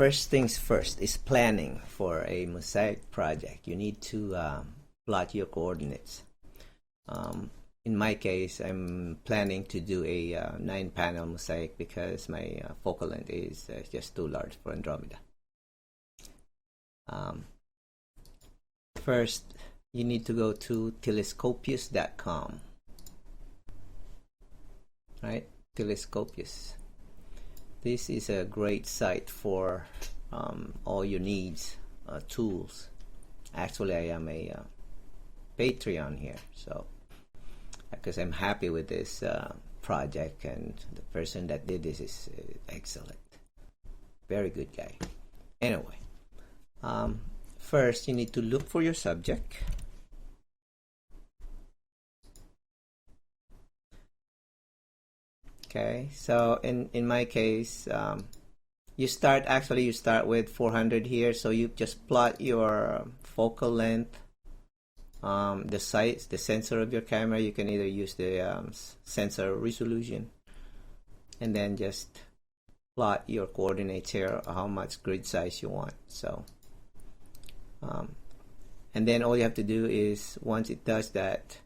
first things first is planning for a Mosaic project. You need to plot your coordinates. In my case, I'm planning to do a 9-panel Mosaic because my focal length is just too large for Andromeda. First, you need to go to telescopius.com. Right? Telescopius. This is a great site for all your needs, tools. Actually, I am a Patreon here, so because I'm happy with this project, and the person that did this is excellent, very good guy. Anyway, first you need to look for your subject. Okay, so in my case, you start with 400 here, so you just plot your focal length, the size, the sensor of your camera. You can either use the sensor resolution, and then just plot your coordinates here, how much grid size you want. So and then all you have to do is, once it does that,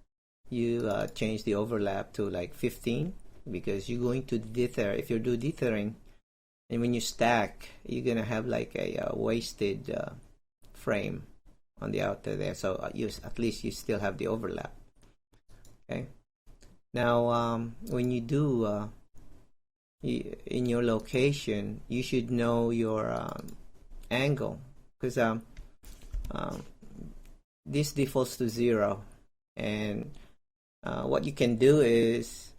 you change the overlap to like 15, because you're going to dither. If you do dithering, and when you stack, you're gonna have like a wasted frame on the outer there. So at least you still have the overlap. Okay. Now, when you do in your location, you should know your angle, because this defaults to 0, and what you can do is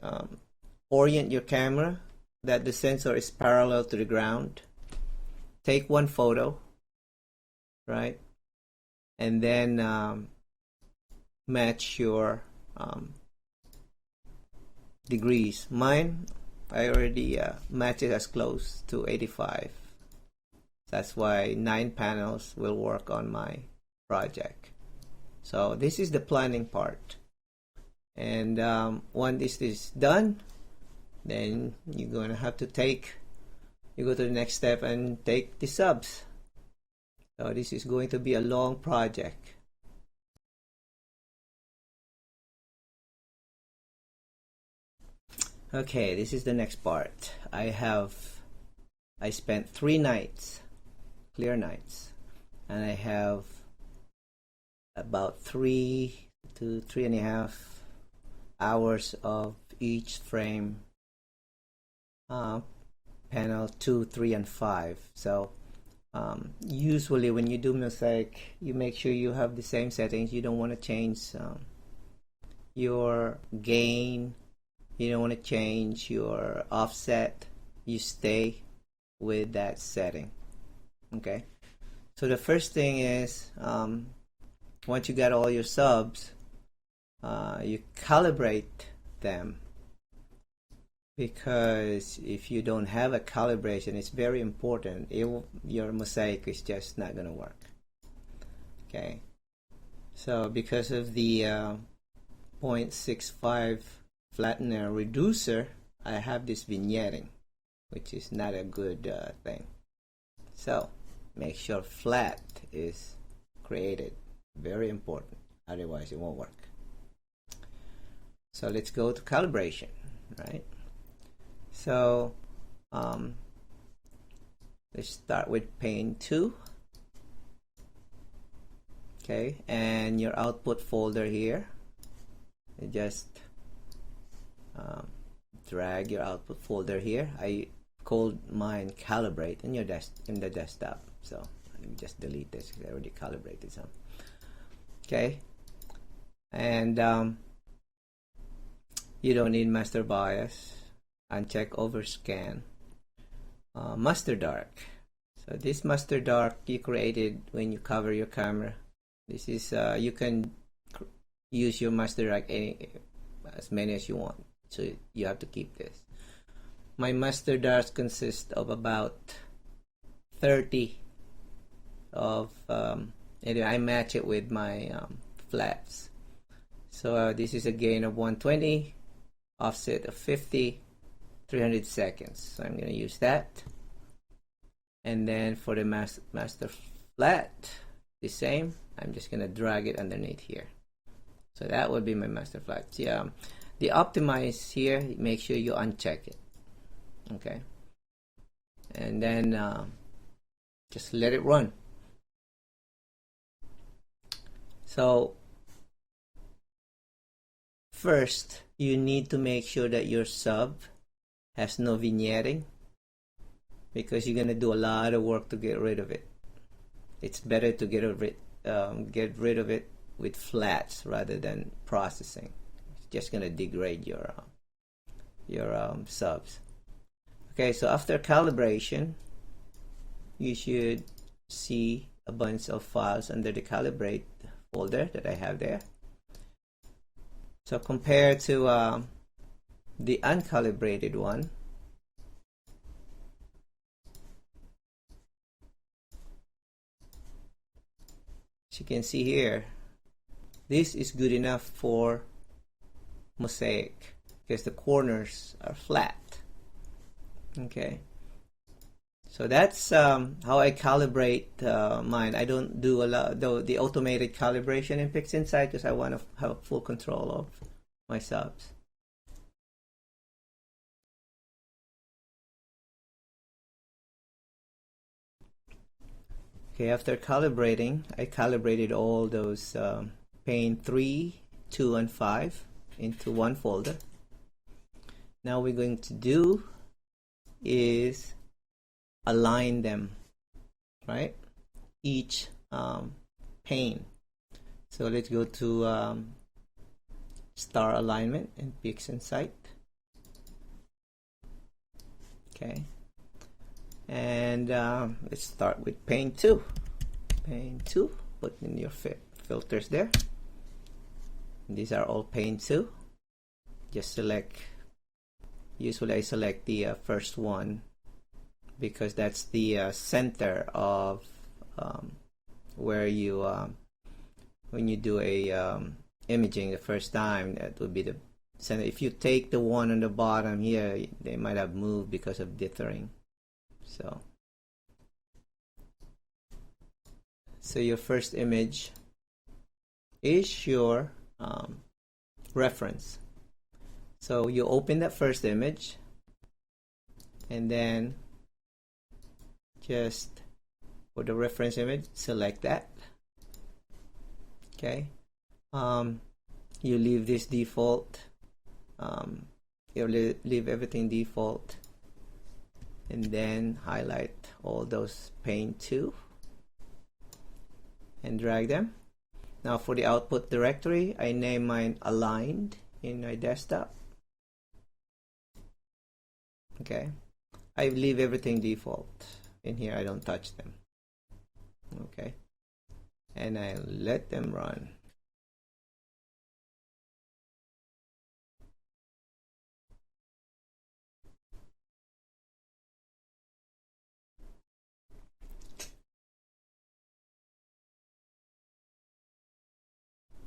orient your camera that the sensor is parallel to the ground. Take one photo, right, and then match your degrees. Mine, I already match it as close to 85. That's why 9 panels will work on my project. So this is the planning part, and once this is done, then you're going to have to you go to the next step and take the subs. So this is going to be a long project. Okay, this is the next part. I spent 3 nights, clear nights, and I have about 3 to 3.5 hours of each frame, panel 2, 3, and 5. So usually when you do Mosaic, you make sure you have the same settings. You don't want to change your gain, you don't want to change your offset. You stay with that setting. Okay, so the first thing is, once you got all your subs, you calibrate them, because if you don't have a calibration, it's very important. Your Mosaic is just not going to work. Okay, so because of the 0.65 flattener reducer, I have this vignetting, which is not a good thing. So make sure flat is created, very important, otherwise it won't work. So let's go to calibration, right? So let's start with pane 2. Okay, and your output folder here, you just drag your output folder here. I called mine calibrate in the desktop, so let me just delete this because I already calibrated some. Okay, and you don't need master bias. Uncheck overscan. Master dark. So this master dark you created when you cover your camera. This is you can use your master dark as many as you want, so you have to keep this. My master darks consist of about 30 of anyway, I match it with my flats. So this is a gain of 120, offset of 50, 300 seconds. So I'm going to use that. And then for the master flat, the same. I'm just gonna drag it underneath here. So that would be my master flat. Yeah, the optimize here, make sure you uncheck it. Okay, and then just let it run. So first, you need to make sure that your sub has no vignetting, because you're gonna do a lot of work to get rid of it. It's better to get rid of it with flats rather than processing. It's just gonna degrade your subs. Okay, so after calibration, you should see a bunch of files under the calibrate folder that I have there. So compared to the uncalibrated one, as you can see here, this is good enough for Mosaic because the corners are flat. Okay, so that's how I calibrate mine. I don't do a lot the automated calibration in Pixinsight because I want to have full control of my subs. Okay, after calibrating, I calibrated all those pane 3, 2, and 5 into one folder. Now we're going to do is align them, right? Each pane. So let's go to star alignment in Pixinsight. Okay, and let's start with pane 2. Pane 2, put in your filters there. These are all pane 2. Just select, usually I select the first one because that's the center of where you when you do a imaging the first time, that would be the center. If you take the one on the bottom here, they might have moved because of dithering. So your first image is your reference. So you open that first image and then just for the reference image, select that. Okay, you leave this default, you leave everything default, and then highlight all those pane 2 and drag them. Now for the output directory, I name mine aligned in my desktop. Okay, I leave everything default in here, I don't touch them. Okay, and I let them run.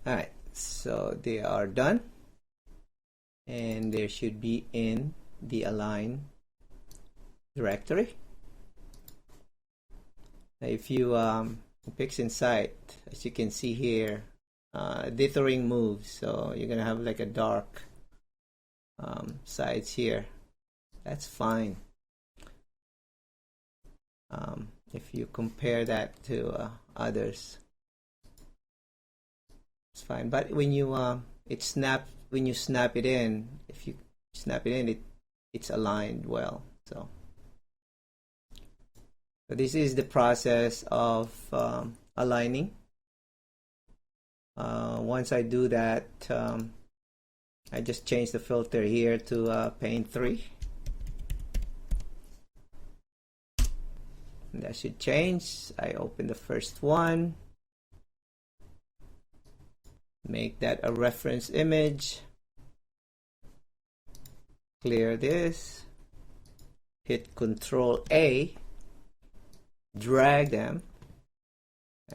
Alright, so they are done and they should be in the align directory. Now if you Pixinsight, as you can see here, dithering moves, so you're gonna have like a dark sides here. That's fine. If you compare that to others, it's fine. But when you when you snap it in, if you snap it in, it's aligned well. So this is the process of aligning. Once I do that, I just change the filter here to pane 3. And that should change. I open the first one, make that a reference image, clear this, hit Control A, drag them,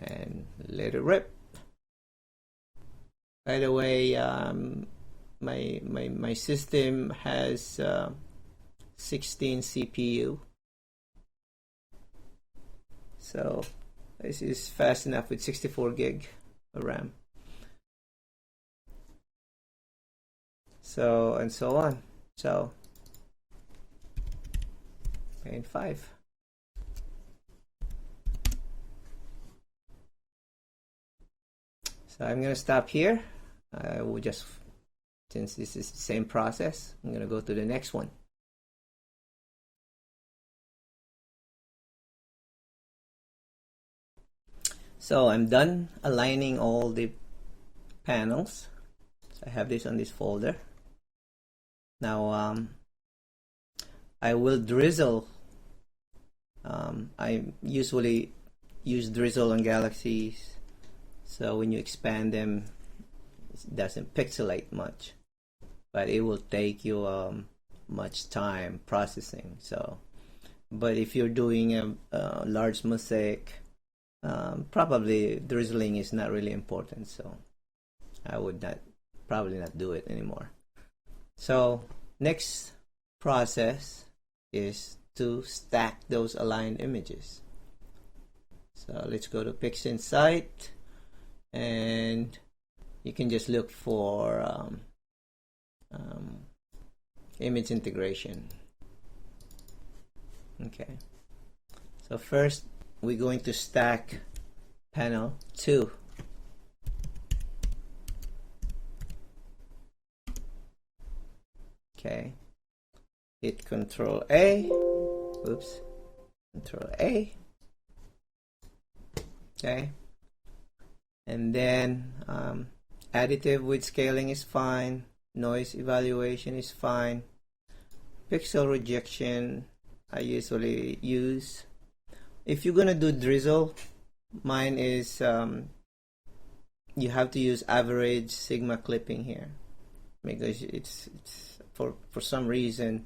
and let it rip. By the way, my system has 16 CPU. So this is fast enough with 64 gig of RAM. So, and so on. So pane 5. So I'm going to stop here. I will just, since this is the same process, I'm going to go to the next one. So I'm done aligning all the panels. So I have this on this folder. Now I will drizzle. I usually use drizzle on Galaxies, so when you expand them, it doesn't pixelate much, but it will take you much time processing. So, but if you're doing a large mosaic, probably drizzling is not really important, so I would probably not do it anymore. So next process is to stack those aligned images. So let's go to Pixinsight, and you can just look for image integration. Okay, so first we're going to stack panel 2. Okay, hit Control A. Oops, Control A. Okay, and then additive with scaling is fine. Noise evaluation is fine. Pixel rejection I usually use. If you're gonna do drizzle, mine is you have to use average sigma clipping here, because it's for some reason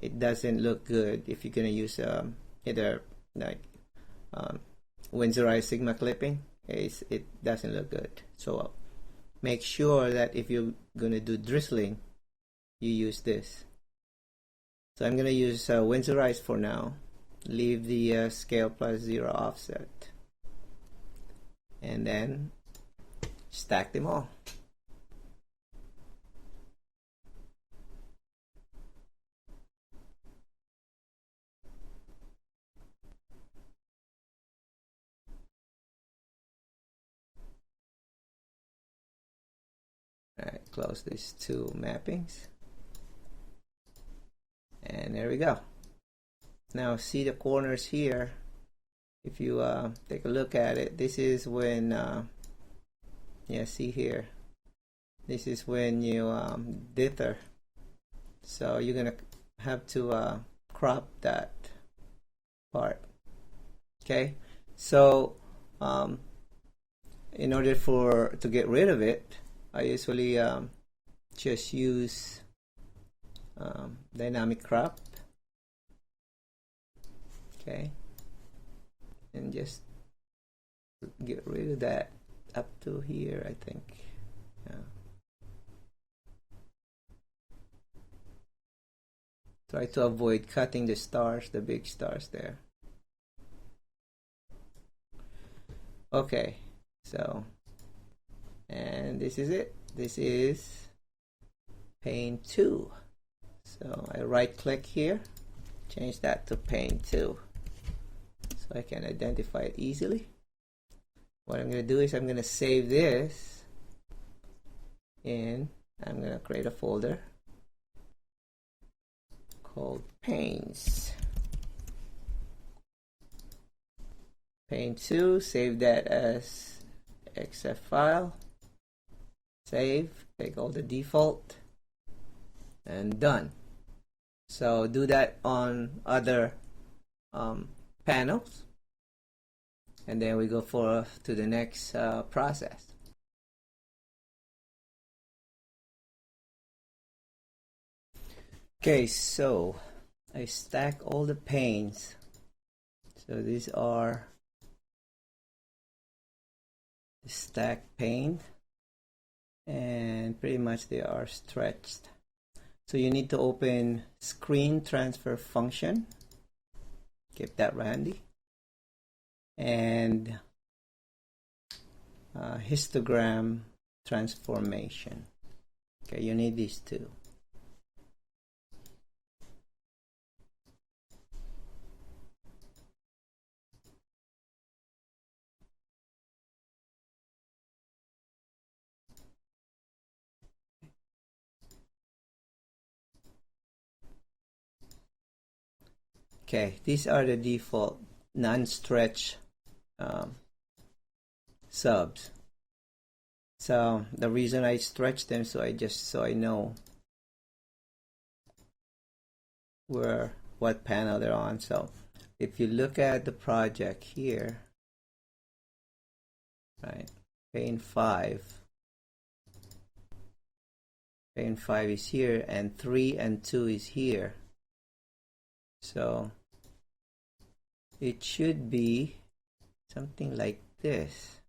it doesn't look good if you're gonna use either like Winsorized sigma clipping. It doesn't look good. So make sure that if you're gonna do drizzling, you use this. So I'm gonna use Winsorized for now. Leave the scale +0 offset, and then stack them all. Alright, close these two mappings, and there we go. Now see the corners here. If you take a look at it, this is when yeah, see here, this is when you dither. So you're gonna have to crop that part. Okay, so in order to get rid of it, I usually just use dynamic crop. Okay, and just get rid of that up to here, I think. Yeah. Try to avoid cutting the stars, the big stars there. Okay, so, and this is it. This is pane 2. So I right click here, change that to pane 2. So I can identify it easily. What I'm going to do is I'm going to save this, and I'm going to create a folder called panes. Pane 2, save that as XF file. Save, take all the default, and done. So do that on other panels, and then we go to the next process. Okay, so I stack all the panes. So these are the stacked pane, and pretty much they are stretched. So you need to open screen transfer function. Keep that handy. and histogram transformation. Okay, you need these two. Okay, these are the default non-stretch subs. So the reason I stretch them, so I know what panel they're on. So if you look at the project here, right, pane 5 is here, and 3 and 2 is here. So it should be something like this.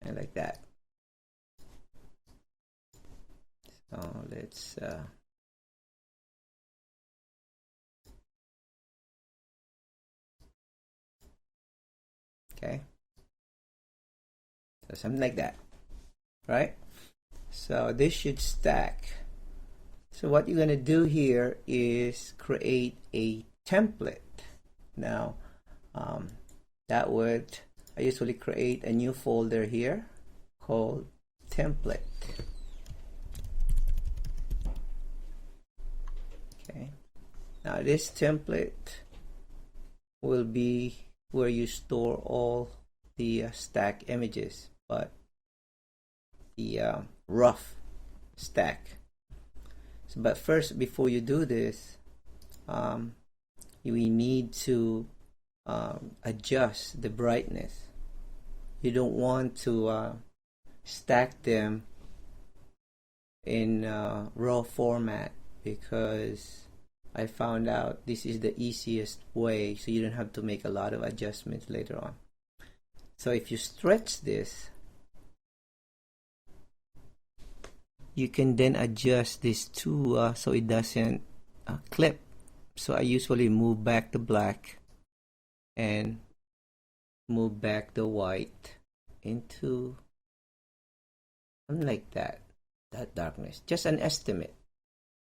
And like that. So let's okay. So something like that, right? So this should stack. So what you're going to do here is create a template. Now, I usually create a new folder here called template. Okay. Now this template will be where you store all the stack images, but the rough stack. So, but first, before you do this, we need to adjust the brightness. You don't want to stack them in raw format, because I found out this is the easiest way, so you don't have to make a lot of adjustments later on. So if you stretch this, you can then adjust this to so it doesn't clip. So I usually move back the black and move back the white into something like that darkness. Just an estimate.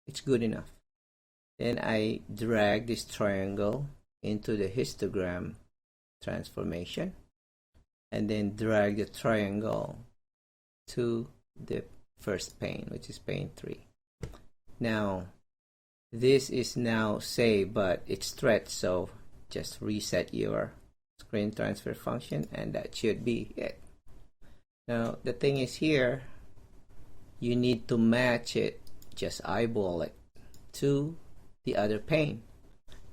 It's good enough. Then I drag this triangle into the histogram transformation, and then drag the triangle to the first pane, which is pane 3. Now this is now saved, but it's stretched, so just reset your screen transfer function and that should be it. Now the thing is, here you need to match it, just eyeball it to the other pane.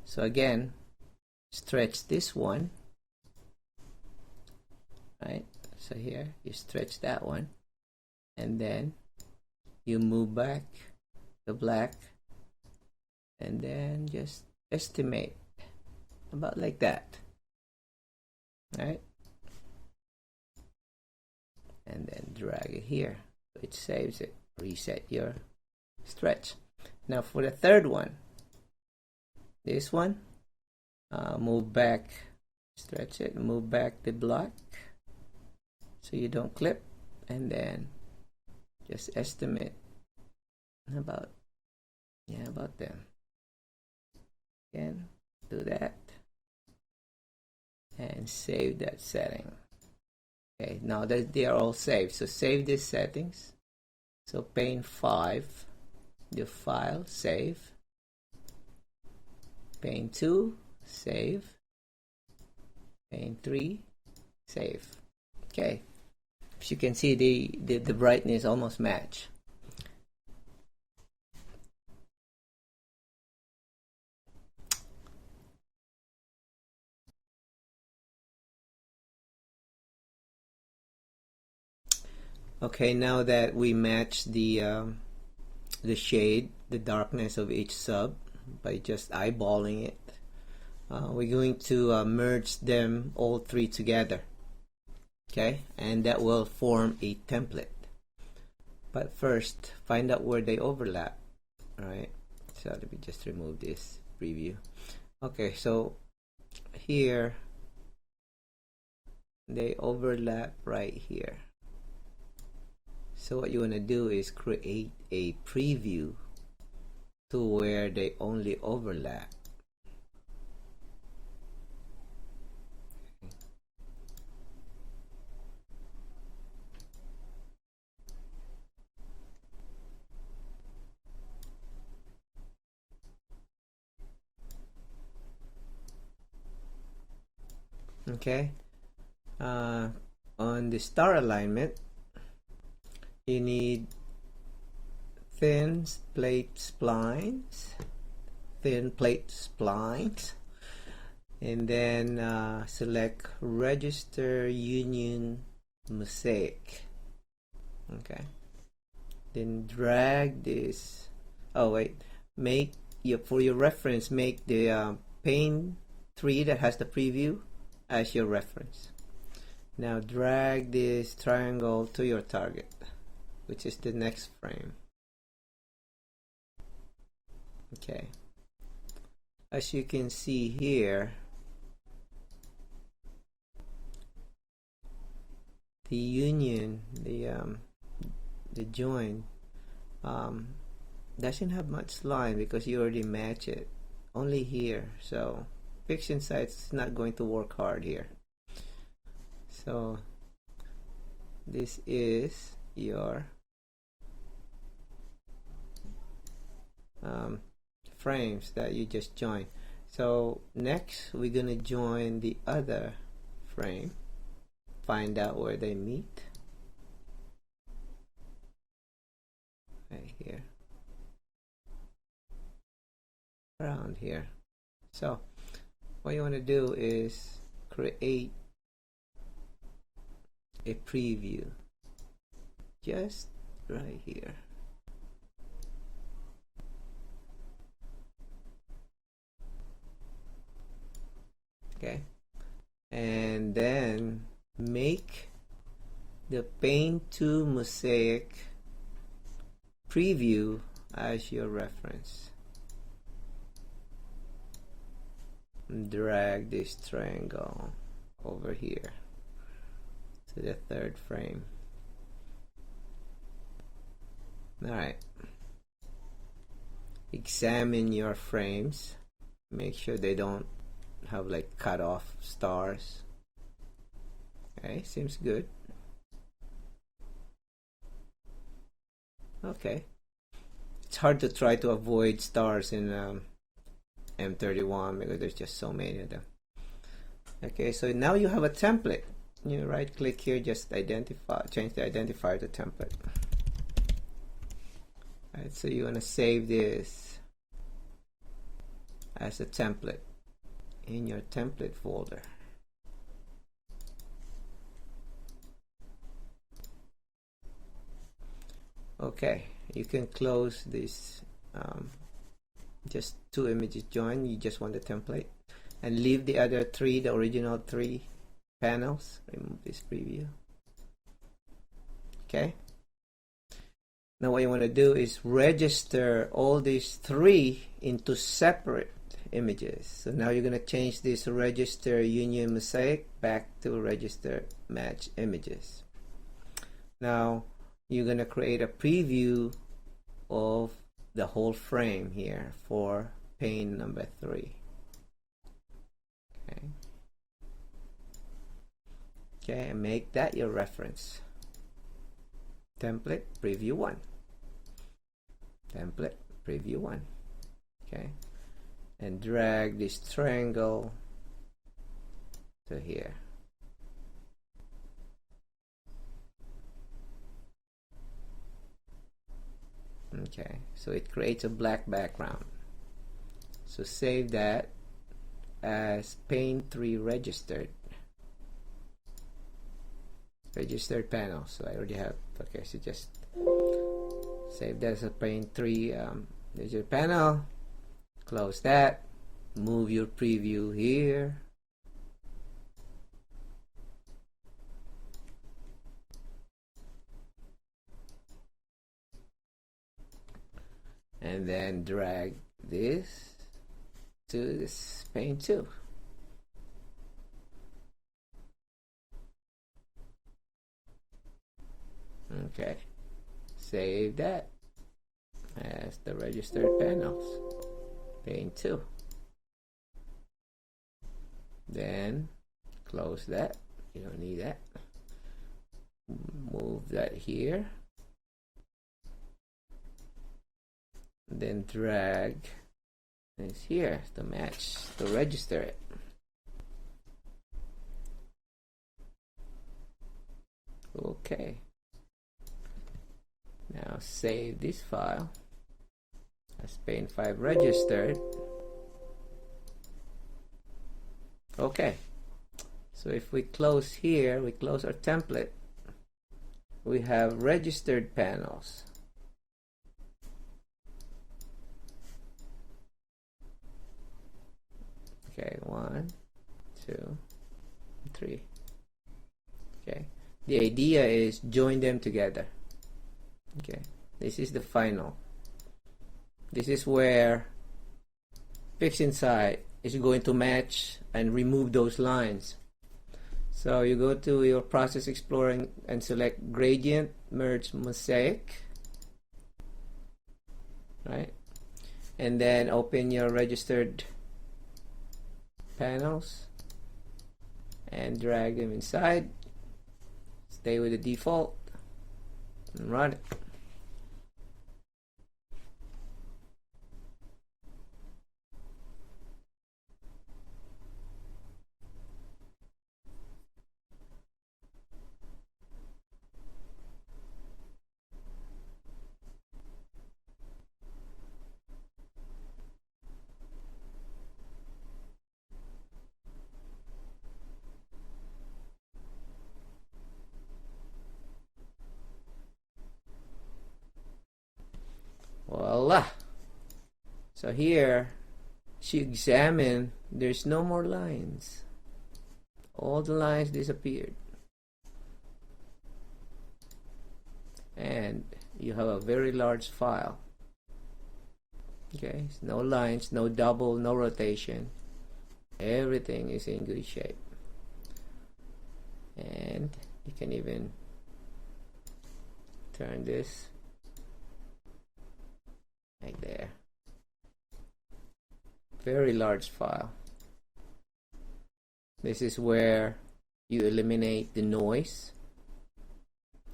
So again, stretch this one, right? So here you stretch that one, and then you move back the black, and then just estimate about like that, right? And then drag it here, so it saves it. Reset your stretch. Now for the third one, this one, move back, stretch it, move back the black so you don't clip, and then just estimate about them. Again, do that and save that setting. Okay, now that they are all saved, so save these settings. So pane 5, the file, save. Pane 2, save. Pane 3, save. Okay, as you can see, the brightness almost match. Okay, now that we match the shade, the darkness of each sub by just eyeballing it, we're going to merge them all three together. Okay, and that will form a template. But first, find out where they overlap. All right, So let me just remove this preview. Okay, so here they overlap right here. So what you want to do is create a preview to where they only overlap. Okay, on the star alignment, you need thin plate splines, and then select register union mosaic. Okay, then drag this. Oh wait, make for your reference, make the pane 3 that has the preview as your reference. Now drag this triangle to your target, which is the next frame. Okay, as you can see here, the union, the join doesn't have much line because you already match it only here. So Pixinsight is not going to work hard here. So this is your frames that you just joined. So next we're gonna join the other frame, find out where they meet. Right here, around here. So what you want to do is create a preview just right here. Okay, and then make the pane 2 mosaic preview as your reference. Drag this triangle over here to the third frame. Alright, examine your frames, make sure they don't have like cut off stars. Okay, seems good. Okay, it's hard to try to avoid stars in M31 because there's just so many of them. Okay, so now you have a template. You right click here, just identify, change the identifier to template. Alright, so you want to save this as a template in your template folder. Okay, you can close this. Just 2 images join. You just want the template, and leave the other 3, the original 3 panels. Remove this preview. Okay, now what you want to do is register all these 3 into separate images. So now you're going to change this register union mosaic back to register match images. Now you're going to create a preview of the whole frame here for pane number 3. Okay. Okay, and make that your reference. Template preview 1. Template preview 1. Okay, and drag this triangle to here. Okay, so it creates a black background. So save that as pane 3 registered panel. So I already have. Okay, so just save that as a pane 3 registered panel. Close that. Move your preview here. And then drag this to this pane 2. Okay, save that as the registered panels, pane 2. Then close that, you don't need that. Move that here, then drag this here to match, to register it. Okay, now save this file as pane 5 registered. Okay, so if we close here, we close our template, we have registered panels. Okay, 1, 2, 3. Okay, the idea is join them together. Okay, this is the final. This is where Pixinsight is going to match and remove those lines. So you go to your Process Explorer and select Gradient, Merge Mosaic, right? And then open your registered panels and drag them inside. Stay with the default and run it. Voila! So here, if you examine, there's no more lines. All the lines disappeared. And you have a very large file. Okay, no lines, no double, no rotation. Everything is in good shape. And you can even turn this like there. Very large file. This is where you eliminate the noise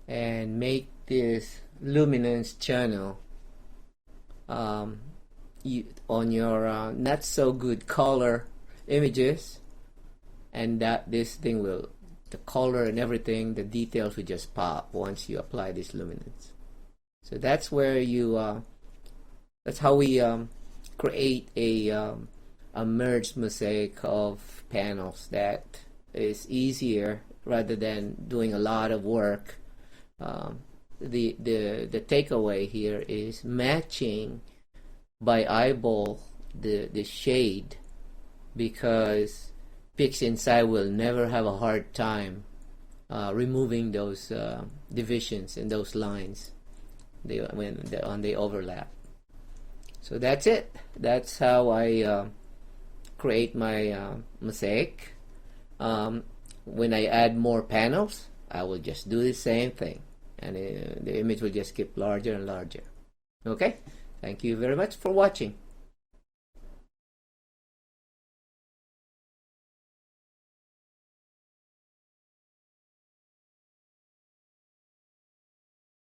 and make this luminance channel on your not so good color images, and that this thing will, the color and everything, the details will just pop once you apply this luminance. So that's where you that's how we create a merged mosaic of panels that is easier rather than doing a lot of work. The takeaway here is matching by eyeball the shade, because Pixinsight will never have a hard time removing those divisions and those lines when they overlap. So that's it. That's how I create my mosaic. When I add more panels, I will just do the same thing, and the image will just get larger and larger. Okay, thank you very much for watching.